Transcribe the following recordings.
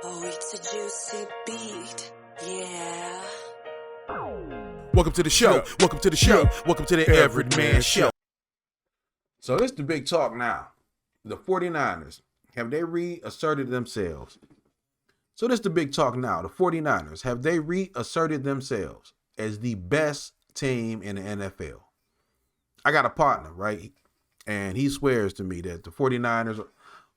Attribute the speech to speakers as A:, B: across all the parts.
A: Oh, it's a juicy beat. Yeah.
B: Welcome to the show. Welcome to the show. Welcome to the Everyman Show.
C: So this is the big talk now. The 49ers, have they reasserted themselves? So this is the big talk now. The 49ers, have they reasserted themselves as the best team in the NFL? I got a partner, right? And he swears to me that the 49ers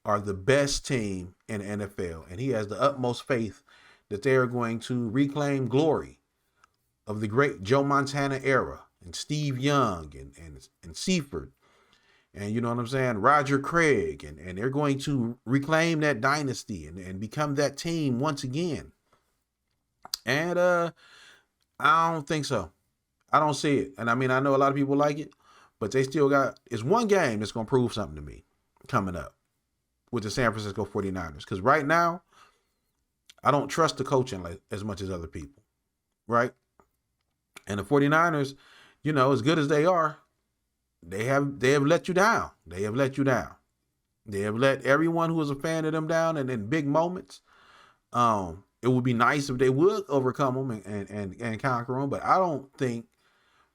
C: are the best team in the NFL. And he has the utmost faith that they are going to reclaim glory of the great Joe Montana era and Steve Young and Seifert. And you know what I'm saying? Roger Craig. And they're going to reclaim that dynasty and become that team once again. And I don't think so. I don't see it. And I mean, I know a lot of people like it, but they still got, it's one game that's going to prove something to me coming up with the San Francisco 49ers. Because right now, I don't trust the coaching as much as other people, right? And the 49ers, you know, as good as they are, they have let you down. They have let you down. They have let everyone who was a fan of them down, and in big moments. It would be nice if they would overcome them and conquer them, but I don't think,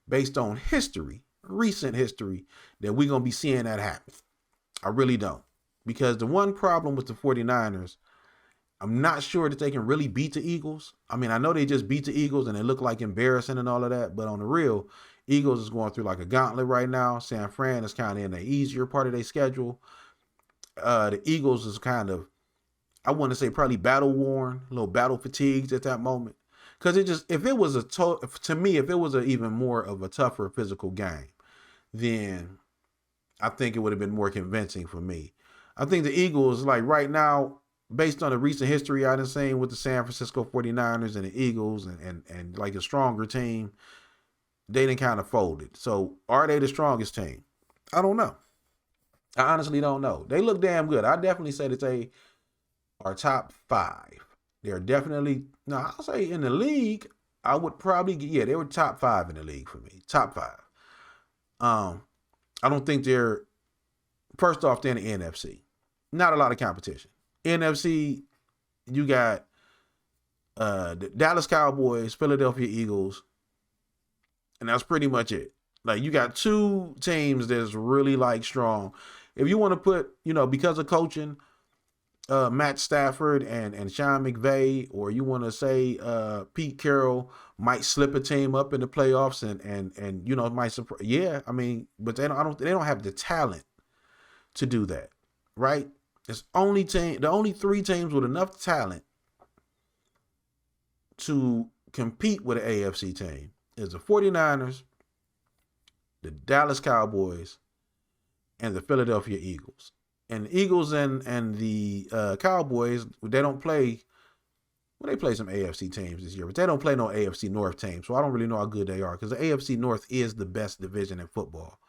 C: based on history, recent history, that we're going to be seeing that happen. I really don't. Because the one problem with the 49ers, I'm not sure that they can really beat the Eagles. I mean, I know they just beat the Eagles and they look like embarrassing and all of that, but on the real, Eagles is going through like a gauntlet right now. San Fran is kind of in the easier part of their schedule. The Eagles is kind of, I want to say probably battle worn, a little battle fatigued at that moment. Because it just, if it was even more of a tougher physical game, then I think it would have been more convincing for me. I think the Eagles, like right now, based on the recent history I've been seeing with the San Francisco 49ers and the Eagles and like a stronger team, they done kind of folded. So are they the strongest team? I don't know. I honestly don't know. They look damn good. I definitely say that they are top 5. They're definitely, now I'll say in the league, I would probably, they were top 5 in the league for me. Top 5. I don't think they're, first off, they're in the NFC. Not a lot of competition. NFC, you got the Dallas Cowboys, Philadelphia Eagles, and that's pretty much it. Like, you got 2 teams that's really like strong. If you want to put, you know, because of coaching, Matt Stafford and Sean McVay, or you want to say Pete Carroll might slip a team up in the playoffs and you know, might surprise. Yeah, I mean, but they don't have the talent to do that, right? It's the only 3 teams with enough talent to compete with an AFC team is the 49ers, the Dallas Cowboys, and the Philadelphia Eagles. And the Eagles and the Cowboys, they don't play, well, they play some AFC teams this year, but they don't play no AFC North teams. So I don't really know how good they are, because the AFC North is the best division in football.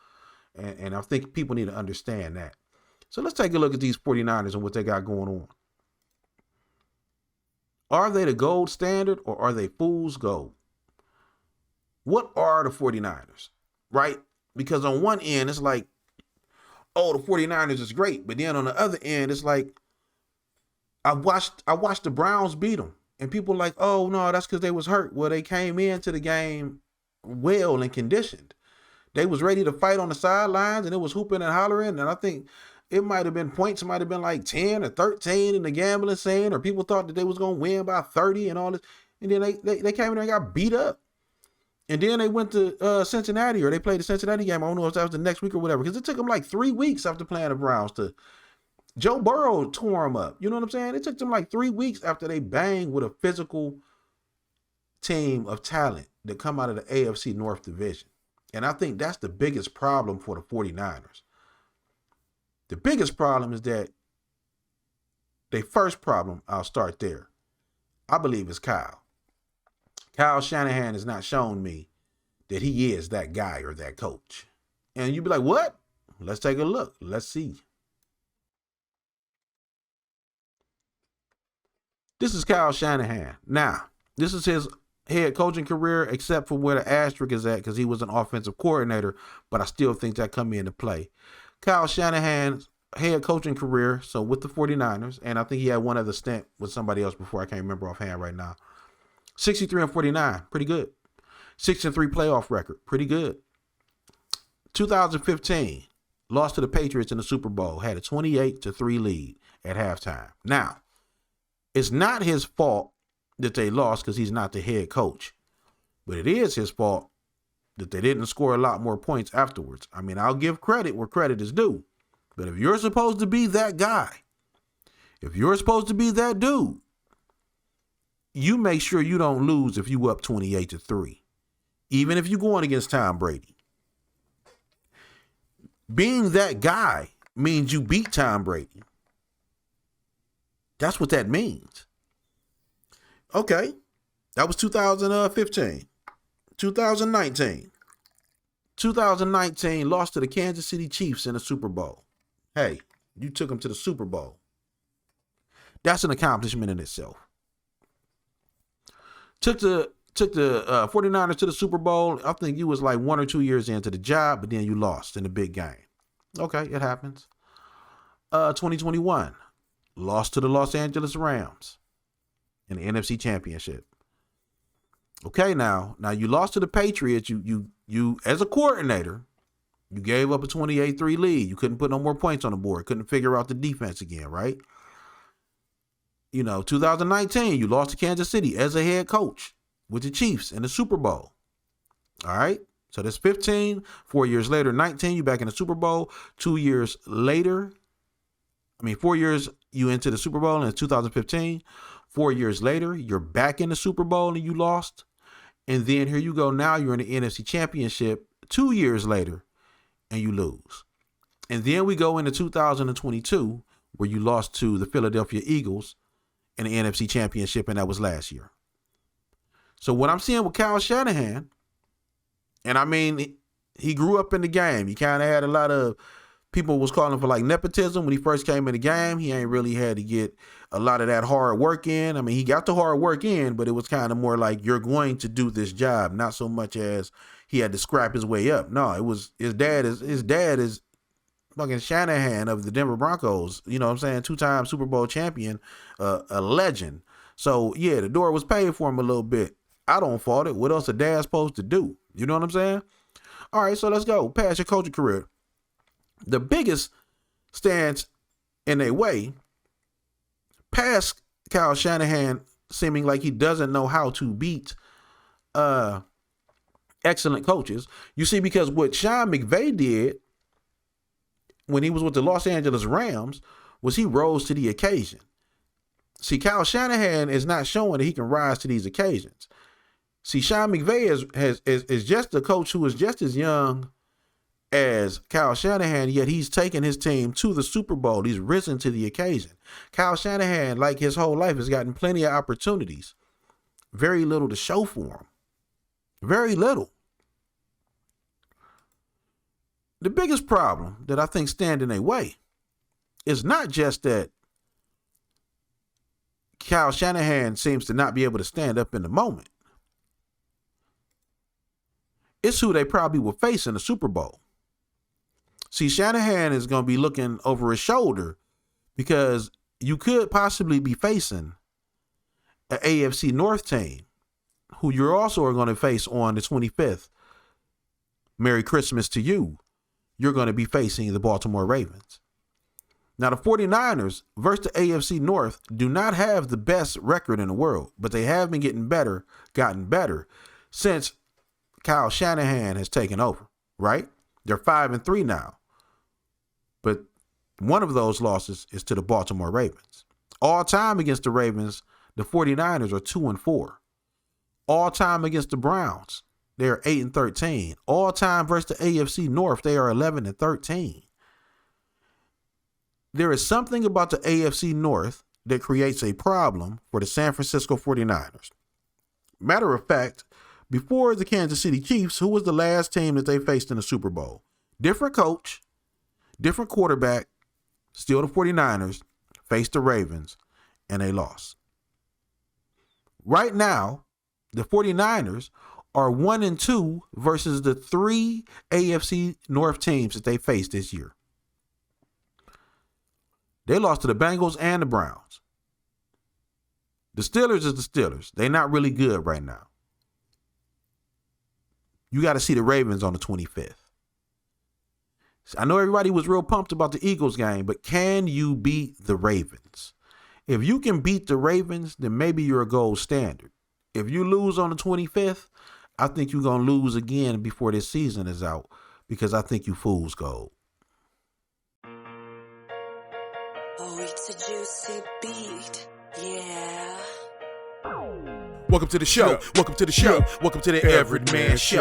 C: And I think people need to understand that. So let's take a look at these 49ers and what they got going on. Are they the gold standard, or are they fool's gold? What are the 49ers, right? Because on one end, it's like, oh, the 49ers is great. But then on the other end, it's like, I watched the Browns beat them. And people are like, oh, no, that's because they was hurt. Well, they came into the game well and conditioned. They was ready to fight on the sidelines, and it was hooping and hollering. And I think it might have been points. It might have been like 10 or 13 in the gambling scene, or people thought that they was going to win by 30 and all this. And then they came in there and got beat up. And then they went to Cincinnati, or they played the Cincinnati game. I don't know if that was the next week or whatever, because it took them like 3 weeks after playing the Browns to, Joe Burrow tore them up. You know what I'm saying? It took them like 3 weeks after they banged with a physical team of talent that come out of the AFC North division. And I think that's the biggest problem for the 49ers. The biggest problem is that their first problem, I'll start there, I believe, is Kyle. Kyle Shanahan has not shown me that he is that guy or that coach. And you'd be like, what? Let's take a look. Let's see. This is Kyle Shanahan. Now, this is his head coaching career, except for where the asterisk is at, because he was an offensive coordinator, but I still think that come into play. Kyle Shanahan head coaching career, so with the 49ers, and I think he had one other stint with somebody else before. I can't remember offhand right now. 63-49, pretty good. 6-3 playoff record, pretty good. 2015, lost to the Patriots in the Super Bowl, had a 28-3 lead at halftime. Now, it's not his fault that they lost because he's not the head coach, but it is his fault that they didn't score a lot more points afterwards. I mean, I'll give credit where credit is due, but if you're supposed to be that guy, if you're supposed to be that dude, you make sure you don't lose if you up 28-3, even if you're going against Tom Brady. Being that guy means you beat Tom Brady. That's what that means. Okay, that was 2015. 2019. 2019 lost to the Kansas City Chiefs in the Super Bowl. Hey, you took them to the Super Bowl. That's an accomplishment in itself. Took the 49ers to the Super Bowl. I think you was like 1 or 2 years into the job, but then you lost in the big game. Okay, it happens. 2021, lost to the Los Angeles Rams in the NFC Championship. Okay, now you lost to the Patriots. You as a coordinator, you gave up a 28-3 lead. You couldn't put no more points on the board. Couldn't figure out the defense again, right? 2019, you lost to Kansas City as a head coach with the Chiefs in the Super Bowl. All right, so that's 15. 4 years later, 19, you back in the Super Bowl. 2 years later, 4 years you into the Super Bowl in 2015. 4 years later, you're back in the Super Bowl and you lost. And then here you go. Now you're in the NFC Championship 2 years later and you lose. And then we go into 2022 where you lost to the Philadelphia Eagles in the NFC Championship, and that was last year. So what I'm seeing with Kyle Shanahan, and he grew up in the game. He kind of had a lot of people was calling for like nepotism when he first came in the game. He ain't really had to get a lot of that hard work in. He got the hard work in, but it was kind of more like you're going to do this job, not so much as he had to scrap his way up. No, it was his dad is fucking Shanahan of the Denver Broncos. You know what I'm saying? 2-time Super Bowl champion, a legend. So yeah, the door was paid for him a little bit. I don't fault it. What else a dad supposed to do? You know what I'm saying? All right, so let's go. Past your coaching career. The biggest stands in a way, past Kyle Shanahan seeming like he doesn't know how to beat excellent coaches. You see, because what Sean McVay did when he was with the Los Angeles Rams was he rose to the occasion. See, Kyle Shanahan is not showing that he can rise to these occasions. See, Sean McVay is just a coach who is just as young as Kyle Shanahan, yet he's taken his team to the Super Bowl. He's risen to the occasion. Kyle Shanahan, like his whole life, has gotten plenty of opportunities. Very little to show for him. Very little. The biggest problem that I think stand in their way is not just that Kyle Shanahan seems to not be able to stand up in the moment. It's who they probably will face in the Super Bowl. See, Shanahan is going to be looking over his shoulder because you could possibly be facing an AFC North team who you're also are going to face on the 25th. Merry Christmas to you. You're going to be facing the Baltimore Ravens. Now, the 49ers versus the AFC North do not have the best record in the world, but they have been gotten better since Kyle Shanahan has taken over, right? They're 5-3 now. But one of those losses is to the Baltimore Ravens. All time against the Ravens, the 49ers are 2-4. All time against the Browns, they're 8-13. All time versus the AFC North, they are 11-13. There is something about the AFC North that creates a problem for the San Francisco 49ers. Matter of fact, before the Kansas City Chiefs, who was the last team that they faced in the Super Bowl? Different coach, different quarterback, still the 49ers, faced the Ravens, and they lost. Right now, the 49ers are 1-2 versus the 3 AFC North teams that they faced this year. They lost to the Bengals and the Browns. The Steelers is the Steelers. They're not really good right now. You got to see the Ravens on the 25th. I know everybody was real pumped about the Eagles game, but can you beat the Ravens? If you can beat the Ravens, then maybe you're a gold standard. If you lose on the 25th, I think you're going to lose again before this season is out because I think you fool's gold.
A: Oh, it's a juicy beat. Yeah.
B: Welcome to the show. Welcome to the show. Welcome to the Everyman Show.